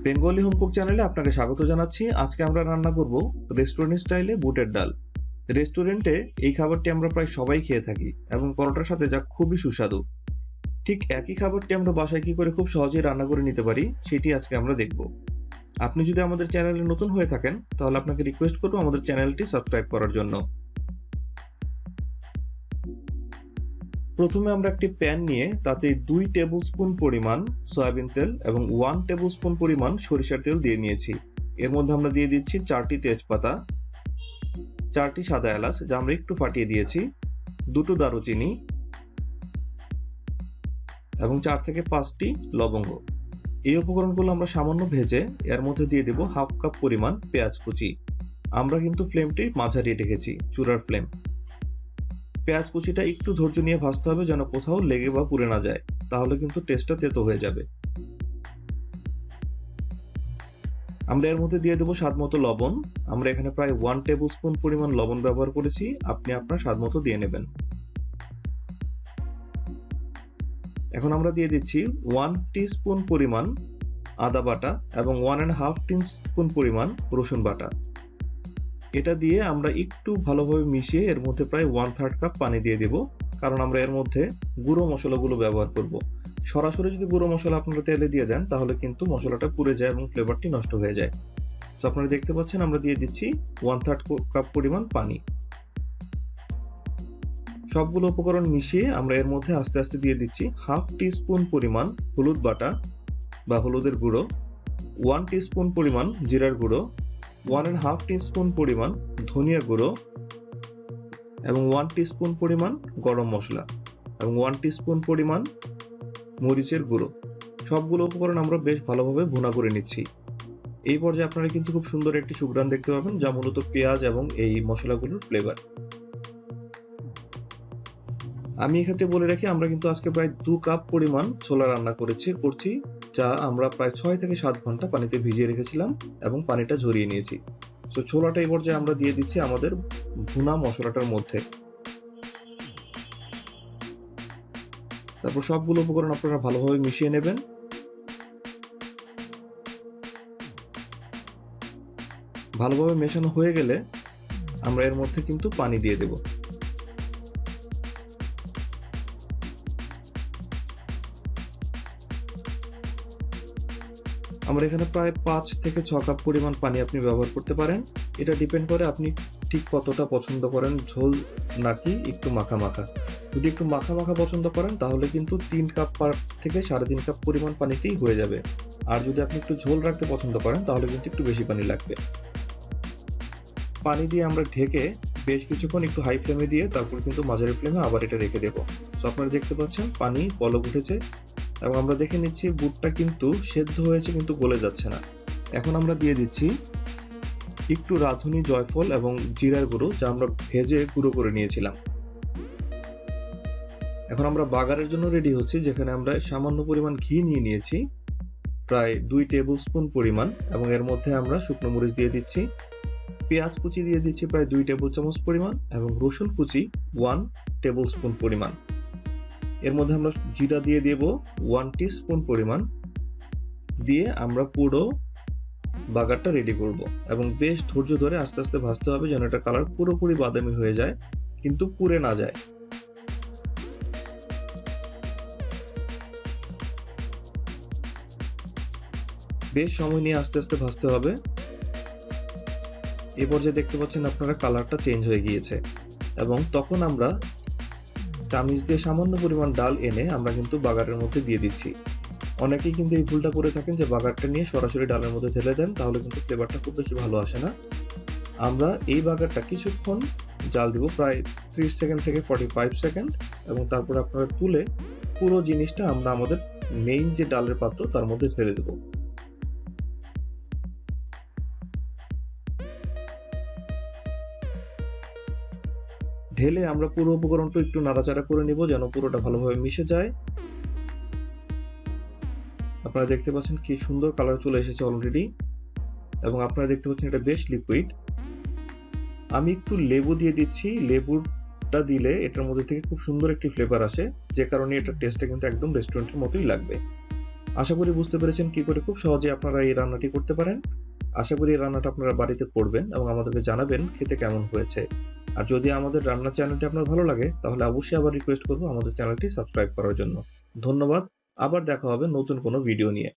Bengali home cook চ্যানেলে আপনাকে স্বাগত জানাচ্ছি। আজকে আমরা রান্না করব রেস্টুরেন্ট স্টাইলে বুটের ডাল। রেস্টুরেন্টে এই খাবারটি আমরা প্রায় সবাই খেয়ে থাকি এবং পরোটার সাথে যা খুবই সুস্বাদু। ঠিক একই খাবারটি আমরা বাসায় কি করে খুব সহজেই রান্না করে নিতে পারি সেটি আজকে আমরা দেখব। আপনি যদি আমাদের চ্যানেলে নতুন হয়ে থাকেন তাহলে আপনাকে রিকোয়েস্ট করব আমাদের চ্যানেলটি সাবস্ক্রাইব করার জন্য। প্রথমে আমরা একটি প্যান নিয়ে তাতে 2 টেবিল স্পুন পরিমাণ সয়াবিন তেল এবং 1 টেবিল স্পুন পরিমাণ সরিষার তেল দিয়ে নিয়েছি। এর মধ্যে আমরা দিয়ে দিচ্ছি 4টি তেজপাতা, 4টি সাদা এলাচ যা আমরা একটু ফাটিয়ে দিয়েছি, 2টো দারুচিনি এবং 4 থেকে 5টি লবঙ্গ। এই উপকরণগুলো আমরা সামান্য ভেজে এর মধ্যে দিয়ে দেব হাফ কাপ পরিমাণ পেঁয়াজ কুচি। আমরা কিন্তু ফ্লেমটি মাঝারি রেখেছি, চুলার ফ্লেম। পেঁয়াজ কুচিটা একটু ধৈর্য নিয়ে ভাজতে হবে যেন কোথাও লেগে বা পুড়ে না যায়, তাহলে কিন্তু টেস্টটা তেতো হয়ে যাবে। আমরা এর মধ্যে দিয়ে দেব স্বাদমতো লবণ। আমরা এখানে প্রায় 1 টেবিল স্পুন পরিমাণ লবণ ব্যবহার করেছি, আপনি আপনার স্বাদমতো দিয়ে নেবেন। এখন আমরা দিয়ে দিচ্ছি 1 টিস্পুন পরিমাণ আদা বাটা এবং 1.5 টিস্পুন পরিমাণ রসুন বাটা। এটা দিয়ে আমরা একটু ভালোভাবে মিশিয়ে এর মধ্যে প্রায় 1/3 কাপ পানি দিয়ে দেব, কারণ আমরা এর মধ্যে গুঁড়ো মশলাগুলো ব্যবহার করব। সরাসরি যদি গুঁড়ো মশলা আপনারা তেলে দিয়ে দেন তাহলে কিন্তু মশলাটা পুড়ে যায় এবং ফ্লেভারটি নষ্ট হয়ে যায়। তো আপনারা দেখতে পাচ্ছেন আমরা দিয়ে দিচ্ছি 1/3 কাপ পরিমাণ পানি। সবগুলো উপকরণ মিশিয়ে আমরা এর মধ্যে আস্তে আস্তে দিয়ে দিচ্ছি হাফ টিস্পুন পরিমাণ হলুদ বাটা বা হলুদের গুঁড়ো, 1 টিস্পুন পরিমাণ জিরার গুঁড়ো, 1.5 টিস্পুন পরিমাণ ধনিয়া গুঁড়ো এবং 1 টিস্পুন পরিমাণ গরম মশলা এবং 1 টিস্পুন পরিমাণ মরিচের গুঁড়ো। সবগুলো উপকরণ আমরা বেশ ভালোভাবে ভুনা করে নিচ্ছি। এই পর্যায়ে আপনারা কিন্তু খুব সুন্দর একটি সুঘ্রাণ দেখতে পাবেন, যা মূলত পেঁয়াজ এবং এই মশলাগুলোর ফ্লেভার। আমি এক্ষেত্রে বলে রাখি আমরা কিন্তু আজকে প্রায় 2 কাপ পরিমাণ ছোলা রান্না করছি, যা আমরা প্রায় 6 থেকে 7 ঘন্টা পানিতে ভিজিয়ে রেখেছিলাম এবং পানিটা ঝরিয়ে নিয়েছি। তো ছোলাটা এই পর্যায়ে আমরা দিয়ে দিচ্ছি আমাদের ভুনা মশলাটার মধ্যে। তারপর সবগুলো উপকরণ আপনারা ভালোভাবে মিশিয়ে নেবেন। ভালোভাবে মেশানো হয়ে গেলে আমরা এর মধ্যে কিন্তু পানি দিয়ে দেব। আমরা এখানে প্রায় 5 থেকে 6 কাপ পরিমাণ পানি আপনি ব্যবহার করতে পারেন। এটা ডিপেন্ড করে আপনি ঠিক কতটা পছন্দ করেন, ঝোল নাকি একটু মাখা মাখা। যদি একটু মাখা মাখা পছন্দ করেন তাহলে কিন্তু 3 কাপ থেকে 3.5 কাপ পরিমাণ পানিতেই হয়ে যাবে। আর যদি আপনি একটু ঝোল রাখতে পছন্দ করেন তাহলে কিন্তু একটু বেশি পানি লাগবে। পানি দিয়ে আমরা ঢেকে বেশ কিছুক্ষণ একটু হাই ফ্লেমে দিয়ে তারপর কিন্তু মাঝারি ফ্লেমে আবার এটা রেখে দেব। তো আপনারা দেখতে পাচ্ছেন পানি বলক উঠেছে এবং আমরা দেখে নিচ্ছি বুটটা কিন্তু সেদ্ধ হয়েছে কিন্তু গলে যাচ্ছে না। এখন আমরা দিয়ে দিচ্ছি একটু রাঁধুনি জয়ফল এবং জিরার গুঁড়ো, যা আমরা ভেজে গুঁড়ো করে নিয়েছিলাম। এখন আমরা বাগারের জন্য রেডি হচ্ছি, যেখানে আমরা সামান্য পরিমাণ ঘি নিয়ে নিয়েছি প্রায় 2 টেবিল স্পুন পরিমাণ এবং এর মধ্যে আমরা শুকনো মরিচ দিয়ে দিচ্ছি, পেঁয়াজ কুচি দিয়ে দিচ্ছি প্রায় 2 টেবিল চামচ পরিমাণ এবং রসুন কুচি 1 টেবিল স্পুন পরিমাণ। এর মধ্যে আমরা জিরা দিয়ে দেব 1 টিস্পুন পরিমাণ, দিয়ে আমরা পুরো বাগারটা রেডি করব এবং বেশ ধৈর্য ধরে আস্তে আস্তে ভাজতে হবে যেন এটা কালার পুরোপুরি বাদামি হয়ে যায় কিন্তু পুড়ে না যায়। বেশ সময় নিয়ে আস্তে আস্তে ভাজতে হবে। এই পর্যায়ে দেখতে পাচ্ছেন আপনারা কালারটা চেঞ্জ হয়ে গিয়েছে এবং তখন আমরা চামচ দিয়ে সামান্য পরিমাণ ডাল এনে আমরা কিন্তু বাগারের মধ্যে দিয়ে দিচ্ছি। অনেকেই কিন্তু এই ভুলটা করে থাকেন যে বাগারটা নিয়ে সরাসরি ডালের মধ্যে ঢেলে দেন, তাহলে কিন্তু ফ্লেভারটা খুব বেশি ভালো আসে না। আমরা এই বাগারটা কিছুক্ষণ জাল দিব, প্রায় 30 সেকেন্ড থেকে 45 সেকেন্ড, এবং তারপর আপনারা তুলে পুরো জিনিসটা আমরা আমাদের মেইন যে ডালের পাত্র তার মধ্যে ঢেলে দেব। ঢেলে আমরা পুরো উপকরণটা একটু নাড়াচাড়া করে নিব যেন পুরোটা ভালোভাবে মিশে যায়। আপনারা দেখতে পাচ্ছেন কি সুন্দর কালার চলে এসেছে অলরেডি এবং আপনারা দেখতে পাচ্ছেন এটা বেশ লিকুইড। আমি একটু লেবু দিয়ে দিচ্ছি, লেবুটা দিলে এটার মধ্যে থেকে খুব সুন্দর একটি ফ্লেভার আসে, যে কারণে এটার টেস্টটা কিন্তু একদম রেস্টুরেন্টের মতোই লাগবে। আশা করি বুঝতে পেরেছেন কি করে খুব সহজে আপনারা এই রান্নাটি করতে পারেন। আশা করি এই রান্নাটা আপনারা বাড়িতে করবেন এবং আমাদেরকে জানাবেন খেতে কেমন হয়েছে। আর যদি আমাদের রান্নার চ্যানেলটি আপনার ভালো লাগে তাহলে অবশ্যই আবার রিকোয়েস্ট করব আমাদের চ্যানেলটি সাবস্ক্রাইব করার জন্য। ধন্যবাদ। আবার দেখা হবে নতুন কোনো ভিডিও নিয়ে।